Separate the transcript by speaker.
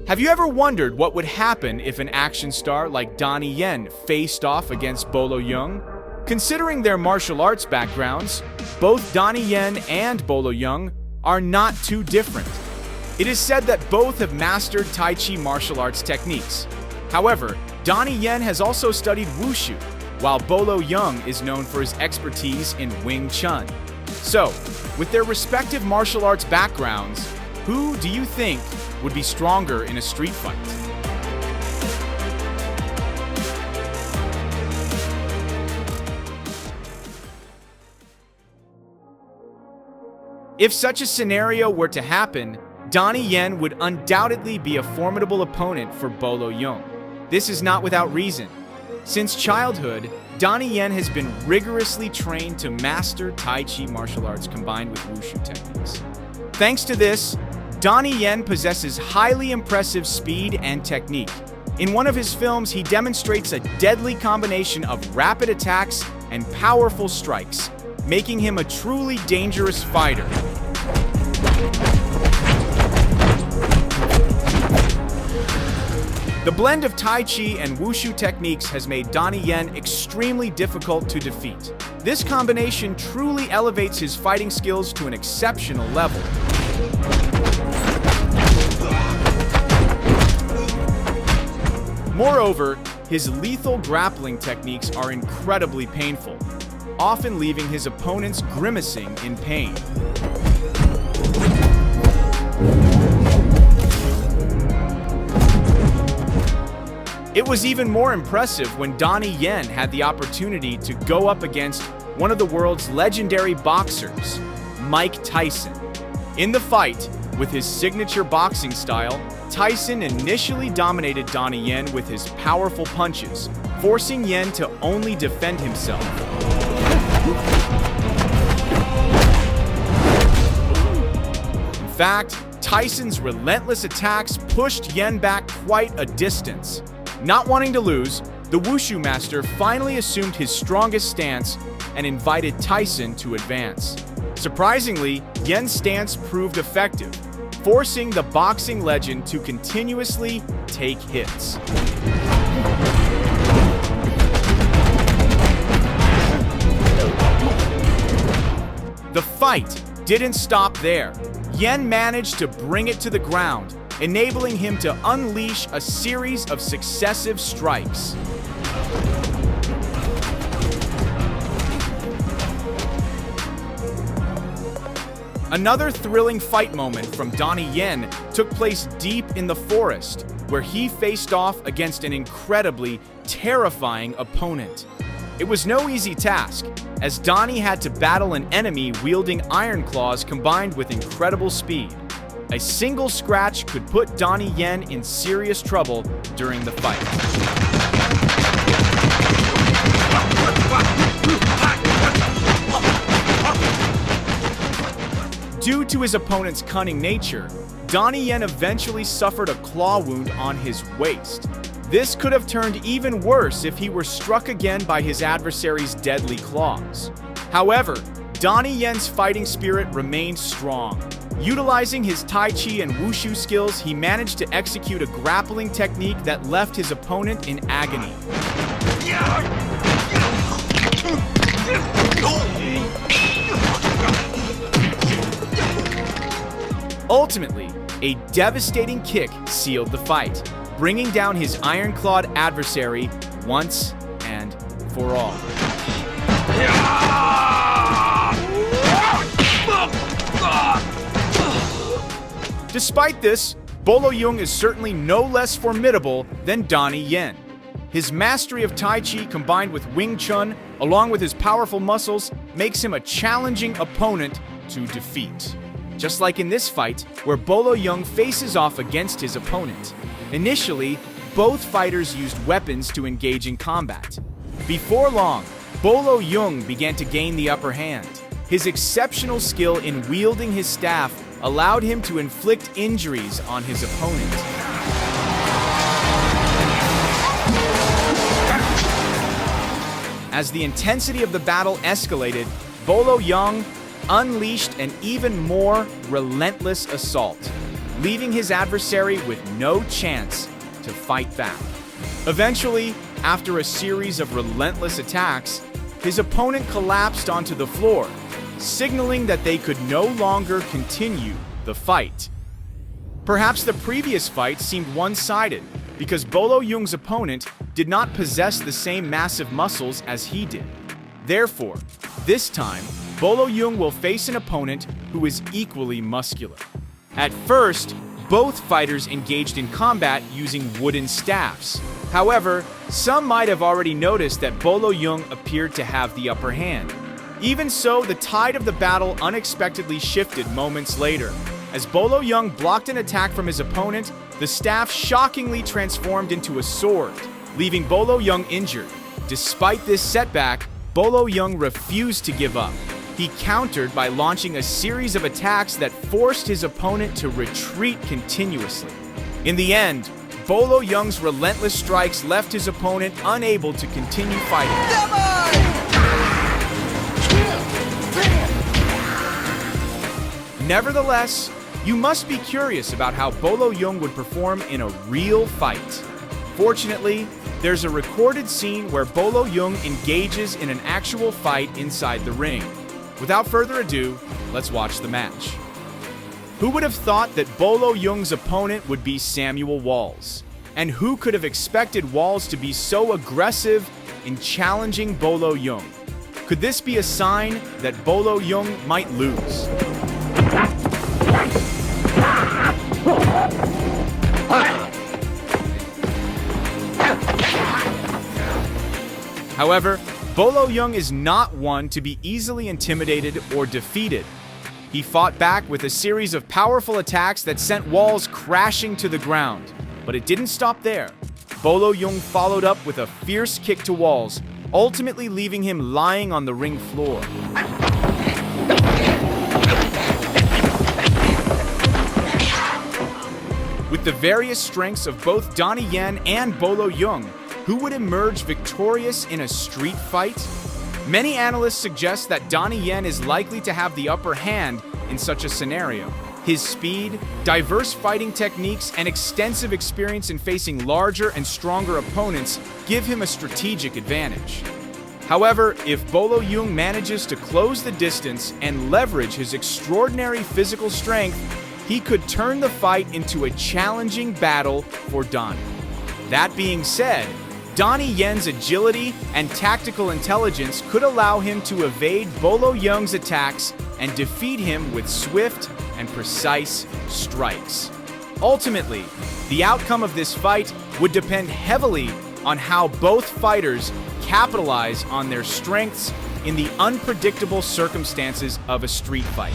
Speaker 1: Have you ever wondered what would happen if an action star like Donnie Yen faced off against Bolo Yeung? Considering their martial arts backgrounds, both Donnie Yen and Bolo Yeung are not too different. It is said that both have mastered Tai Chi martial arts techniques. However, Donnie Yen has also studied Wushu, while Bolo Yeung is known for his expertise in Wing Chun. So, with their respective martial arts backgrounds, who do you think would be stronger in a street fight? If such a scenario were to happen, Donnie Yen would undoubtedly be a formidable opponent for Bolo Yeung. This is not without reason. Since childhood, Donnie Yen has been rigorously trained to master Tai Chi martial arts combined with Wushu techniques. Thanks to this, Donnie Yen possesses highly impressive speed and technique. In one of his films, he demonstrates a deadly combination of rapid attacks and powerful strikes, making him a truly dangerous fighter. The blend of Tai Chi and Wushu techniques has made Donnie Yen extremely difficult to defeat. This combination truly elevates his fighting skills to an exceptional level. Moreover, his lethal grappling techniques are incredibly painful, often leaving his opponents grimacing in pain. It was even more impressive when Donnie Yen had the opportunity to go up against one of the world's legendary boxers, Mike Tyson. In the fight, with his signature boxing style, Tyson initially dominated Donnie Yen with his powerful punches, forcing Yen to only defend himself. In fact, Tyson's relentless attacks pushed Yen back quite a distance. Not wanting to lose, the Wushu master finally assumed his strongest stance and invited Tyson to advance. Surprisingly, Yen's stance proved effective, forcing the boxing legend to continuously take hits. The fight didn't stop there. Yen managed to bring it to the ground, enabling him to unleash a series of successive strikes. Another thrilling fight moment from Donnie Yen took place deep in the forest, where he faced off against an incredibly terrifying opponent. It was no easy task, as Donnie had to battle an enemy wielding iron claws combined with incredible speed. A single scratch could put Donnie Yen in serious trouble during the fight. Due to his opponent's cunning nature, Donnie Yen eventually suffered a claw wound on his waist. This could have turned even worse if he were struck again by his adversary's deadly claws. However, Donnie Yen's fighting spirit remained strong. Utilizing his Tai Chi and Wushu skills, he managed to execute a grappling technique that left his opponent in agony. Ultimately, a devastating kick sealed the fight, bringing down his iron-clawed adversary once and for all. Despite this, Bolo Yeung is certainly no less formidable than Donnie Yen. His mastery of Tai Chi combined with Wing Chun, along with his powerful muscles, makes him a challenging opponent to defeat. Just like in this fight, where Bolo Yeung faces off against his opponent. Initially, both fighters used weapons to engage in combat. Before long, Bolo Yeung began to gain the upper hand. His exceptional skill in wielding his staff allowed him to inflict injuries on his opponent. As the intensity of the battle escalated, Bolo Yeung unleashed an even more relentless assault. leaving his adversary with no chance to fight back. Eventually, after a series of relentless attacks, his opponent collapsed onto the floor, signaling that they could no longer continue the fight. Perhaps the previous fight seemed one-sided because Bolo Yeung's opponent did not possess the same massive muscles as he did. Therefore, this time, Bolo Yeung will face an opponent who is equally muscular. At first, both fighters engaged in combat using wooden staffs. However, some might have already noticed that Bolo Yeung appeared to have the upper hand. Even so, the tide of the battle unexpectedly shifted moments later. As Bolo Yeung blocked an attack from his opponent, the staff shockingly transformed into a sword, leaving Bolo Yeung injured. Despite this setback, Bolo Yeung refused to give up. He countered by launching a series of attacks that forced his opponent to retreat continuously. In the end, Bolo Yeung's relentless strikes left his opponent unable to continue fighting. Nevertheless, you must be curious about how Bolo Yeung would perform in a real fight. Fortunately, there's a recorded scene where Bolo Yeung engages in an actual fight inside the ring. Without further ado, let's watch the match. Who would have thought that Bolo Yeung's opponent would be Samuel Walls? And who could have expected Walls to be so aggressive in challenging Bolo Yeung? Could this be a sign that Bolo Yeung might lose? However, Bolo Yeung is not one to be easily intimidated or defeated. He fought back with a series of powerful attacks that sent Walls crashing to the ground. But it didn't stop there. Bolo Yeung followed up with a fierce kick to Walls, ultimately leaving him lying on the ring floor. With the various strengths of both Donnie Yen and Bolo Yeung, who would emerge victorious in a street fight? Many analysts suggest that Donnie Yen is likely to have the upper hand in such a scenario. His speed, diverse fighting techniques, and extensive experience in facing larger and stronger opponents give him a strategic advantage. However, if Bolo Yeung manages to close the distance and leverage his extraordinary physical strength, he could turn the fight into a challenging battle for Donnie. That being said, Donnie Yen's agility and tactical intelligence could allow him to evade Bolo Yeung's attacks and defeat him with swift and precise strikes. Ultimately, the outcome of this fight would depend heavily on how both fighters capitalize on their strengths in the unpredictable circumstances of a street fight.